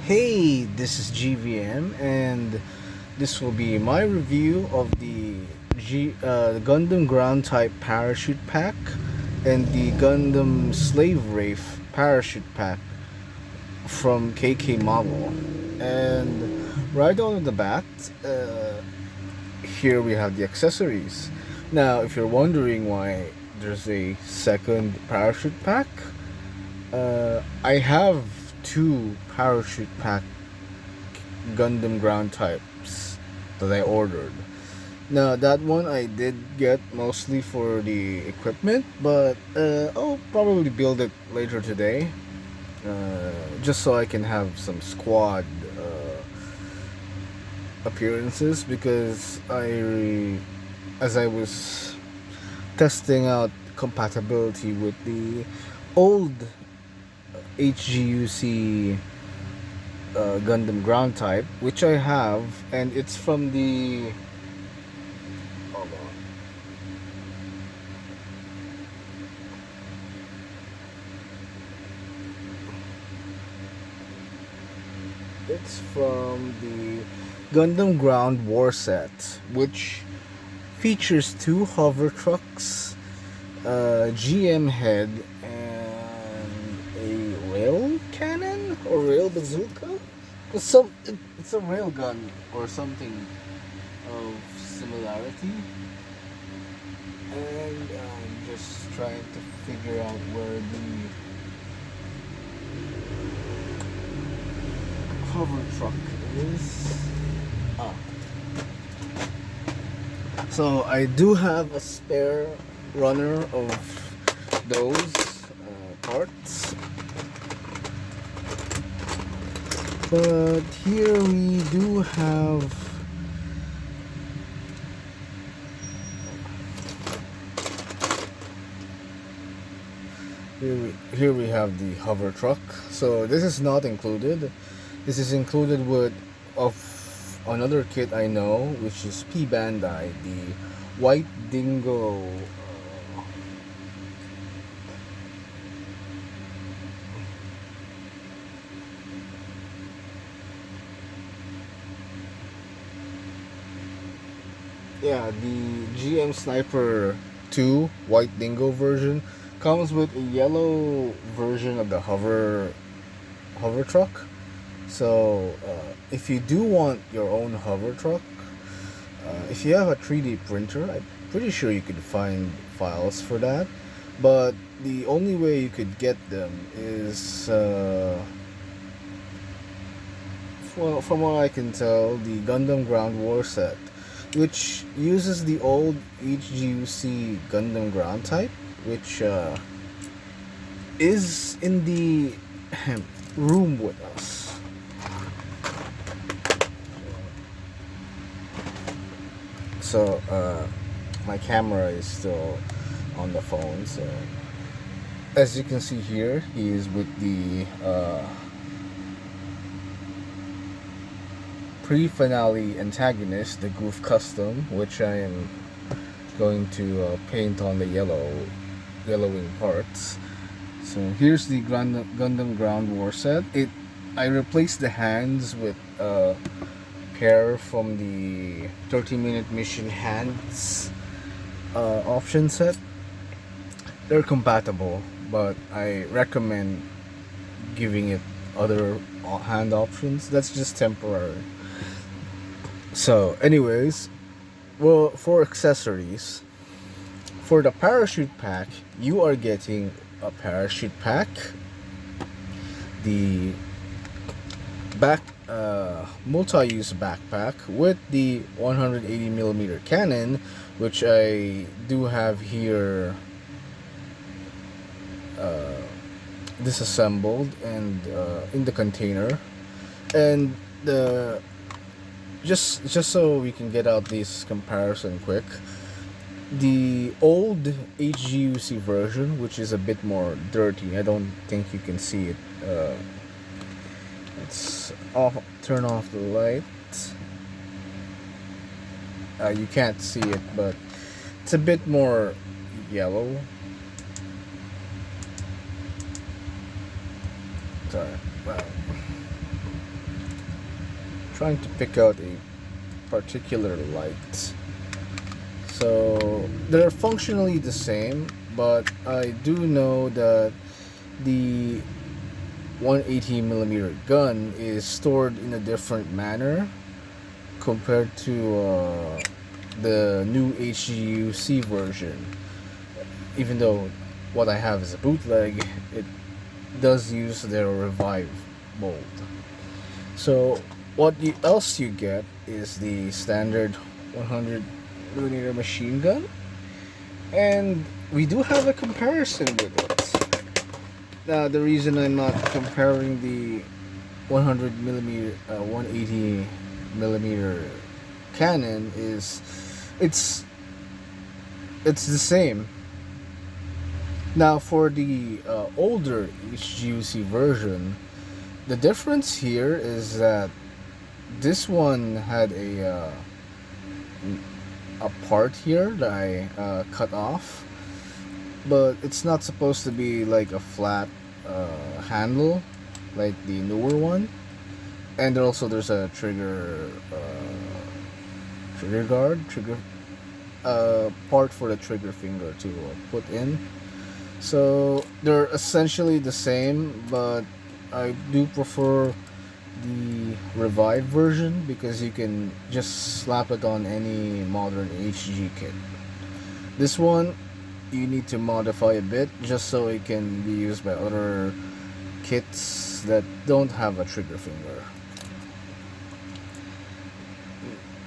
Hey, this is GVM, and this will be my review of the Gundam Ground Type Parachute Pack and the Gundam Slave Wraith Parachute Pack from KK Model. And right on the bat, here we have the accessories. Now, if you're wondering why there's a second parachute pack, I have two parachute pack Gundam ground types that I ordered. Now that one I did get mostly for the equipment, but I'll probably build it later today, just so I can have some squad appearances because as I was testing out compatibility with the old HGUC Gundam ground type, which I have, and it's from the. Hold on. It's from the Gundam Ground War Set, which features two hover trucks, GM head, rail cannon or rail bazooka. It's a rail gun or something of similarity, and I'm just trying to figure out where the hover truck is. Ah, so I do have a spare runner of those parts. But here we do have here we have the hover truck. So this is not included. This is included with of another kit I know, which is P Bandai, the White Dingo. Yeah, the GM Sniper 2 White Dingo version comes with a yellow version of the hover truck. So if you do want your own hover truck, if you have a 3D printer, I'm pretty sure you could find files for that. But the only way you could get them is, well, from what I can tell, the Gundam Ground War Set, which uses the old HGUC Gundam ground type, which is in the room with us. So my camera is still on the phone, so as you can see here, he is with the pre-finale antagonist, the Goof Custom, which I am going to paint on the yellowing parts. So here's the Gundam Ground War Set. I replaced the hands with a pair from the 30-minute mission hands option set. They're compatible, but I recommend giving it other hand options. That's just temporary. So anyways, well, for accessories, for the parachute pack, you are getting a parachute pack, the back multi-use backpack with the 180mm cannon, which I do have here disassembled and in the container, and the just so we can get out this comparison quick, the old HGUC version, which is a bit more dirty, I don't think you can see it. Let's turn off the light. You can't see it, but it's a bit more yellow. Sorry. Wow. trying to pick out a particular light. So they're functionally the same, but I do know that the 180mm gun is stored in a different manner compared to the new HGUC version. Even though what I have is a bootleg, it does use their revive mold. So what else you get is the standard 100mm machine gun, and we do have a comparison with it. Now the reason I'm not comparing the 100mm 180mm cannon is it's the same. Now for the older HGUC version, the difference here is that this one had a part here that I cut off, but it's not supposed to be like a flat handle like the newer one. And there's a trigger guard, part for the trigger finger to put in. So they're essentially the same, but I do prefer the Revive version because you can just slap it on any modern HG kit. This one you need to modify a bit just so it can be used by other kits that don't have a trigger finger.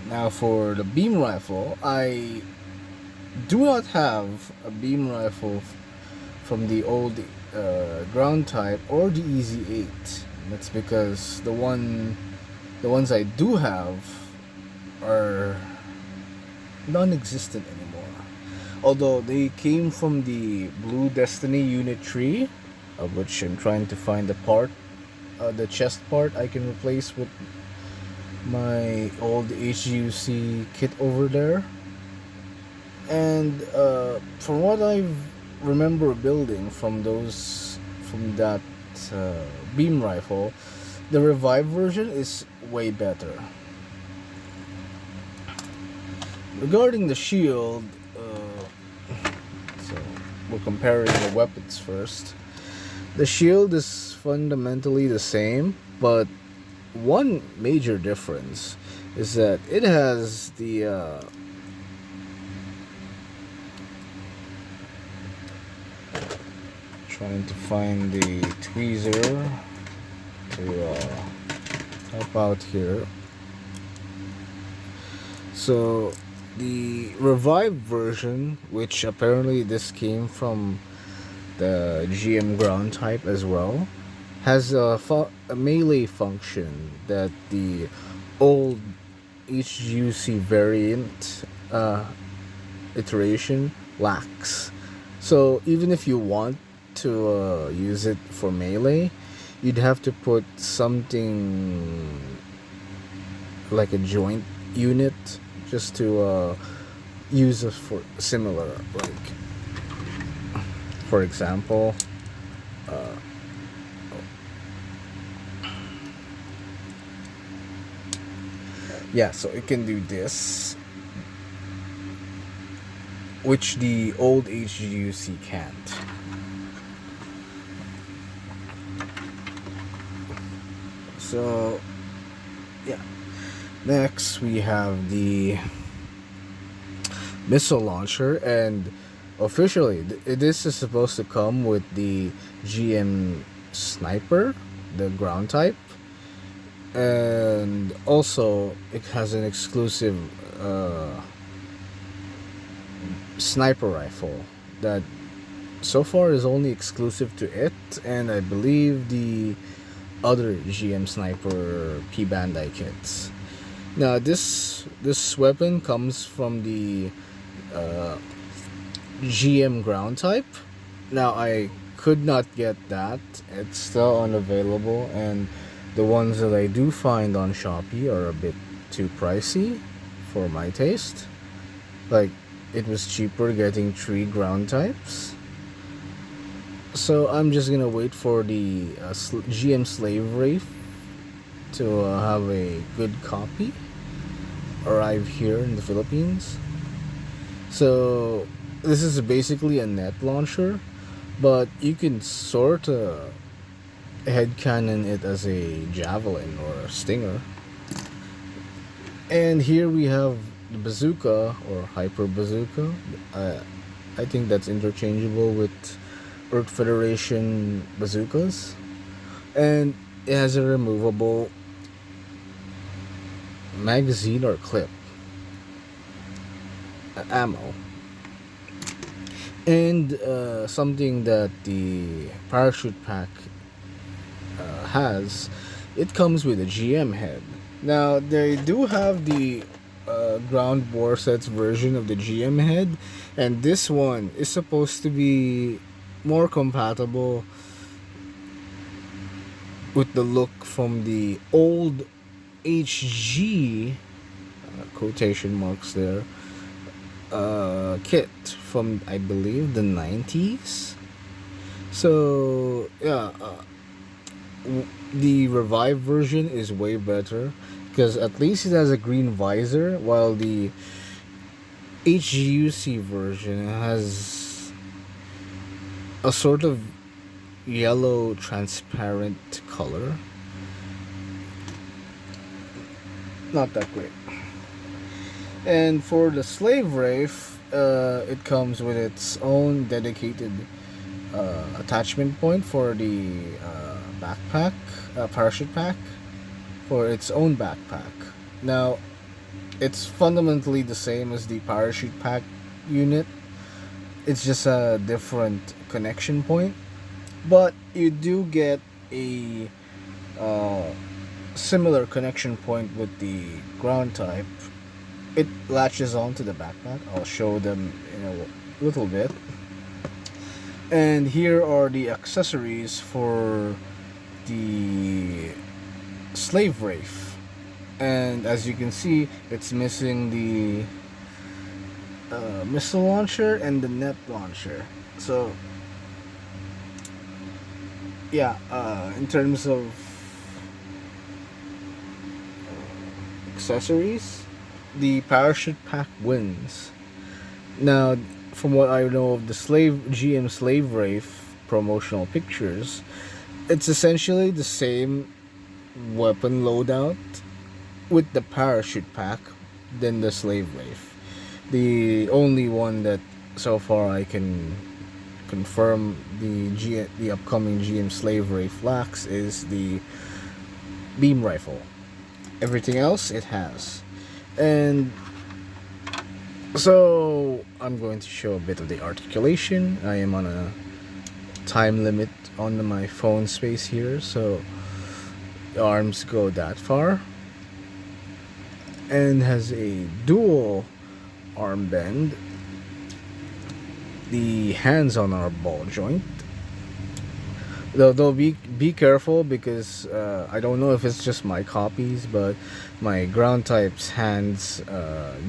Now for the beam rifle, I do not have a beam rifle from the old ground type or the Easy 8. That's because the ones I do have are non-existent anymore. Although they came from the Blue Destiny Unit 3, of which I'm trying to find the part, the chest part I can replace with my old HGUC kit over there. And from what I remember building from that beam rifle, the Revive version is way better. Regarding the shield, so we're comparing the weapons first. The shield is fundamentally the same, but one major difference is that it has the trying to find the tweezer to help out here. So the Revive version, which apparently this came from the GM ground type as well, has a melee function that the old HGUC variant iteration lacks. So even if you want to use it for melee, you'd have to put something like a joint unit just to use it for similar, like for example yeah, so it can do this, which the old HGUC can't. So yeah, next we have the missile launcher, and officially this is supposed to come with the GM sniper, the ground type, and also it has an exclusive sniper rifle that so far is only exclusive to it, and I believe the other GM sniper P Bandai kits. Now this weapon comes from the GM ground type. Now I could not get that, it's still unavailable, and the ones that I do find on Shopee are a bit too pricey for my taste. Like, it was cheaper getting 3 ground types. So I'm just gonna wait for the GM Slave Wraith to have a good copy arrive here in the Philippines. So this is basically a net launcher, but you can sort of headcanon it as a javelin or a stinger. And here we have the bazooka or hyper bazooka. I think that's interchangeable with Earth Federation bazookas. And it has a removable magazine or clip ammo. And something that the parachute pack has, it comes with a GM head. Now they do have the ground bore sets version of the GM head, and this one is supposed to be more compatible with the look from the old HG quotation marks there kit from, I believe, the 90s. So yeah, the revived version is way better because at least it has a green visor, while the HGUC version has a sort of yellow transparent color. Not that great. And for the slave Wraith, it comes with its own dedicated attachment point for the backpack, parachute pack, for its own backpack. Now, it's fundamentally the same as the parachute pack unit. It's just a different connection point, but you do get a similar connection point with the ground type. It latches onto the backpack. I'll show them in a little bit. And here are the accessories for the slave Wraith. And as you can see, it's missing the missile launcher and the net launcher. So yeah, in terms of accessories, the parachute pack wins. Now, from what I know of the GM slave Wraith promotional pictures, it's essentially the same weapon loadout with the parachute pack than the slave Wraith. The only one that so far I can confirm the upcoming GM slave Wraith lacks is the beam rifle. Everything else it has. And so I'm going to show a bit of the articulation. I am on a time limit on my phone space here, so the arms go that far, and has a dual arm bend. The hands on our ball joint. Though be careful, because I don't know if it's just my copies, but my ground type's hands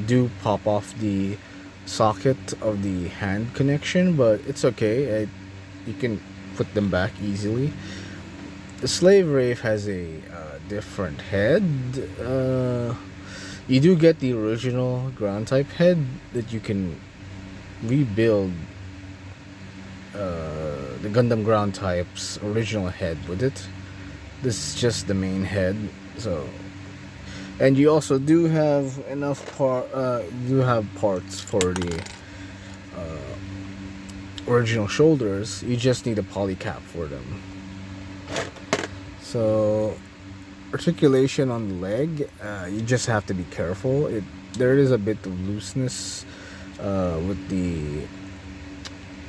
do pop off the socket of the hand connection, but it's okay. You can put them back easily. The slave Wraith has a different head. You do get the original ground type head that you can rebuild the Gundam ground type's original head with it. This is just the main head. So, and you also do have enough parts for the original shoulders. You just need a polycap for them. So, articulation on the leg, you just have to be careful. There is a bit of looseness with the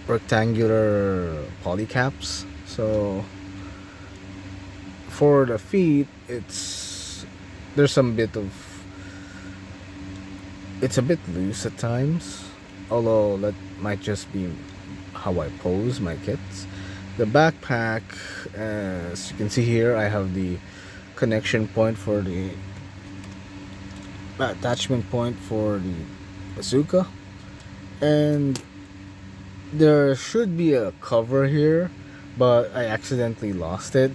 rectangular polycaps. So for the feet, there's some bit of, it's a bit loose at times, although that might just be how I pose my kits. The backpack, as you can see here, I have the connection point for the attachment point for the bazooka, and there should be a cover here, but I accidentally lost it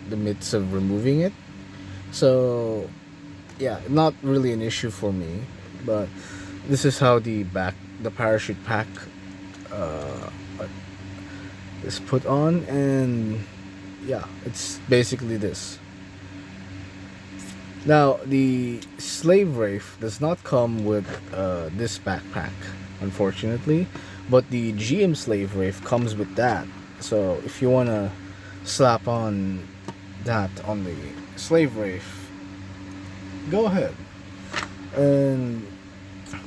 in the midst of removing it. So yeah, not really an issue for me, but this is how the parachute pack uh, is put on, and yeah, it's basically this. Now, the Slave Wraith does not come with this backpack, unfortunately, but the GM Slave Wraith comes with that. So, if you want to slap on that on the Slave Wraith, go ahead. And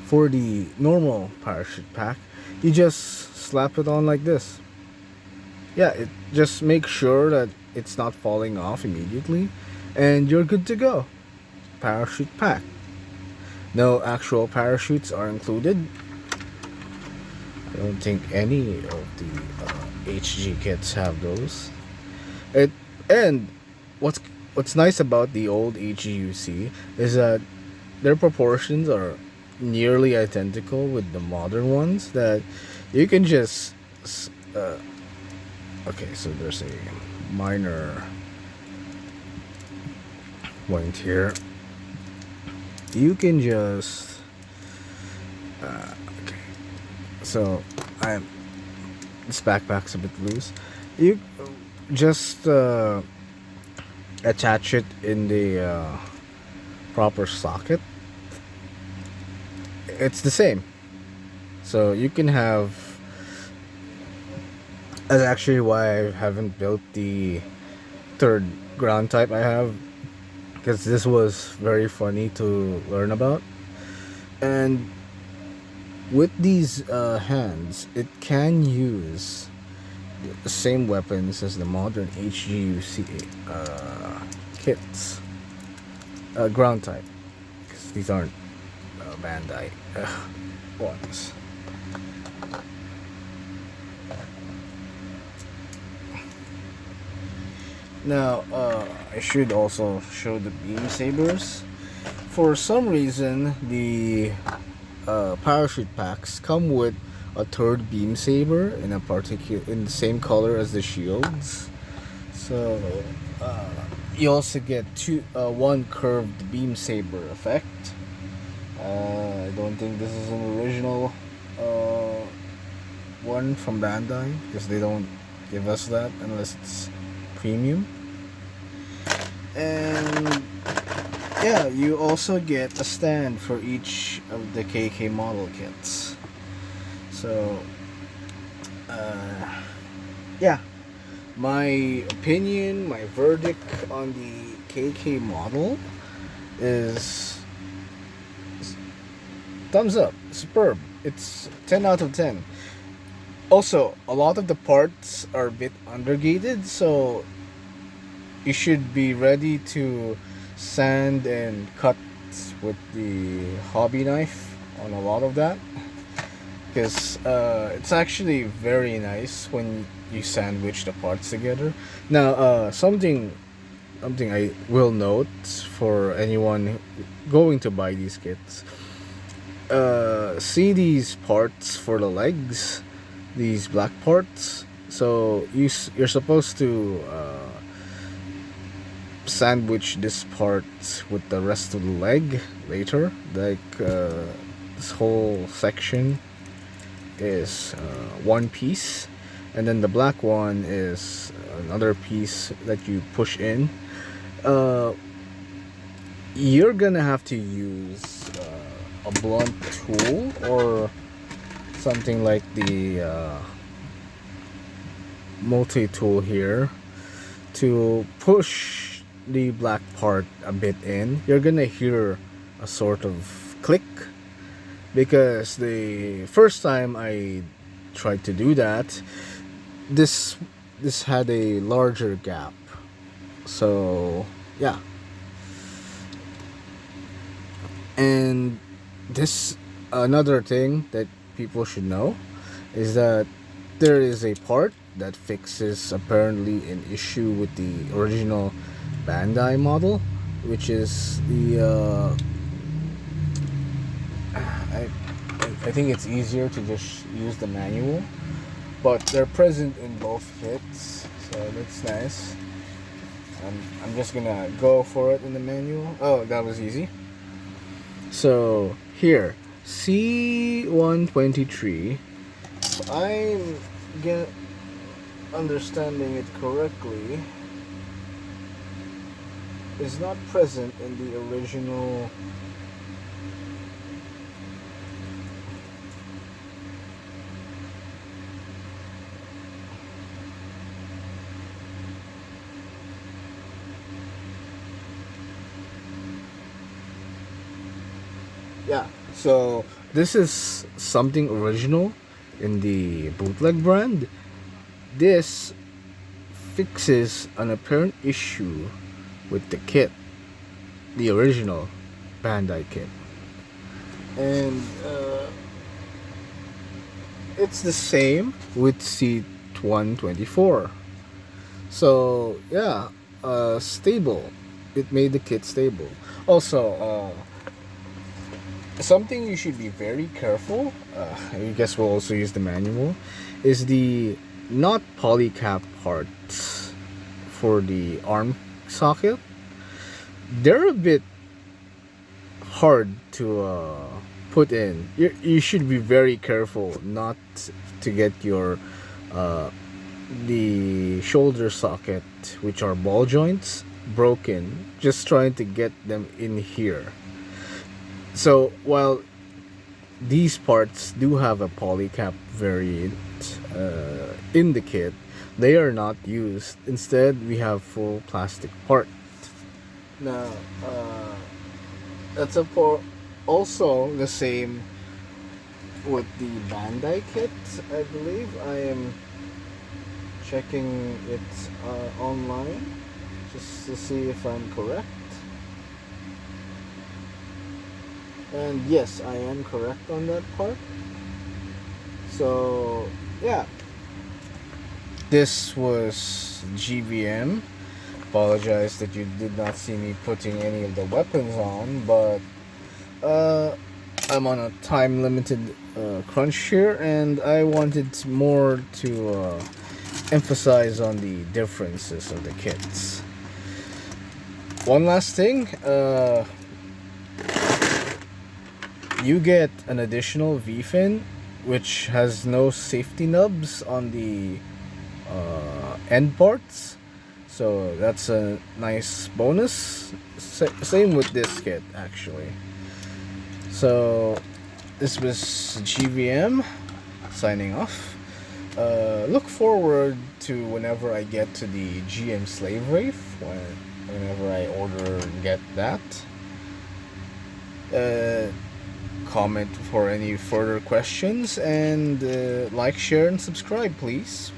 for the normal parachute pack, you just slap it on like this. Yeah, it just make sure that it's not falling off immediately, and you're good to go. Parachute pack. No actual parachutes are included. I don't think any of the HG kits have those. It and what's nice about the old HGUC is that their proportions are nearly identical with the modern ones. That you can just okay, so there's a minor point here. You can just okay. So this backpack's a bit loose. You just attach it in the proper socket. It's the same. So you can have. That's actually why I haven't built the third ground type I have, because this was very funny to learn about. And with these hands, it can use the same weapons as the modern HGUC kits. Ground type, because these aren't Bandai ones. Now, I should also show the beam sabers. For some reason, the parachute packs come with a third beam saber in the same color as the shields. So you also get one curved beam saber effect. I don't think this is an original one from Bandai, because they don't give us that unless it's premium. And yeah, you also get a stand for each of the KK model kits. So yeah, my opinion, my verdict on the KK model is thumbs up, superb. It's 10 out of 10. Also, a lot of the parts are a bit undergated, so you should be ready to sand and cut with the hobby knife on a lot of that, because it's actually very nice when you sandwich the parts together. Now, something I will note for anyone going to buy these kits, see these parts for the legs, these black parts. So you're supposed to sandwich this part with the rest of the leg later. Like this whole section is one piece, and then the black one is another piece that you push in. You're gonna have to use a blunt tool or something like the multi-tool here to push the black part a bit in. You're gonna hear a sort of click, because the first time I tried to do that, this had a larger gap. So yeah, and this another thing that people should know is that there is a part that fixes apparently an issue with the original Bandai model, which is the I think it's easier to just use the manual, but they're present in both kits, so that's nice. I'm just gonna go for it in the manual. Oh, that was easy. So here, C123. If I'm understanding it correctly, is not present in the original. Yeah, so this is something original in the bootleg brand. This fixes an apparent issue with the kit, the original Bandai kit. And it's the same with C124. So, yeah, stable. It made the kit stable. Also, something you should be very careful, I guess we'll also use the manual, is the not polycap parts for the arm socket. They're a bit hard to put in. You should be very careful not to get your the shoulder socket, which are ball joints, broken just trying to get them in here. So while these parts do have a polycap variant in the kit, they are not used. Instead, we have full plastic part. Now, that's also the same with the Bandai kit. I believe I am checking it online just to see if I'm correct. And yes, I am correct on that part. So, yeah. This was GVM. Apologize that you did not see me putting any of the weapons on, but I'm on a time limited crunch here, and I wanted more to emphasize on the differences of the kits. One last thing, you get an additional V-fin, which has no safety nubs on the end parts, so that's a nice bonus. Same with this kit, actually. So this was GVM signing off. Look forward to whenever I get to the GM Slave Wraith, whenever I order and get that. Comment for any further questions, and like, share, and subscribe, please.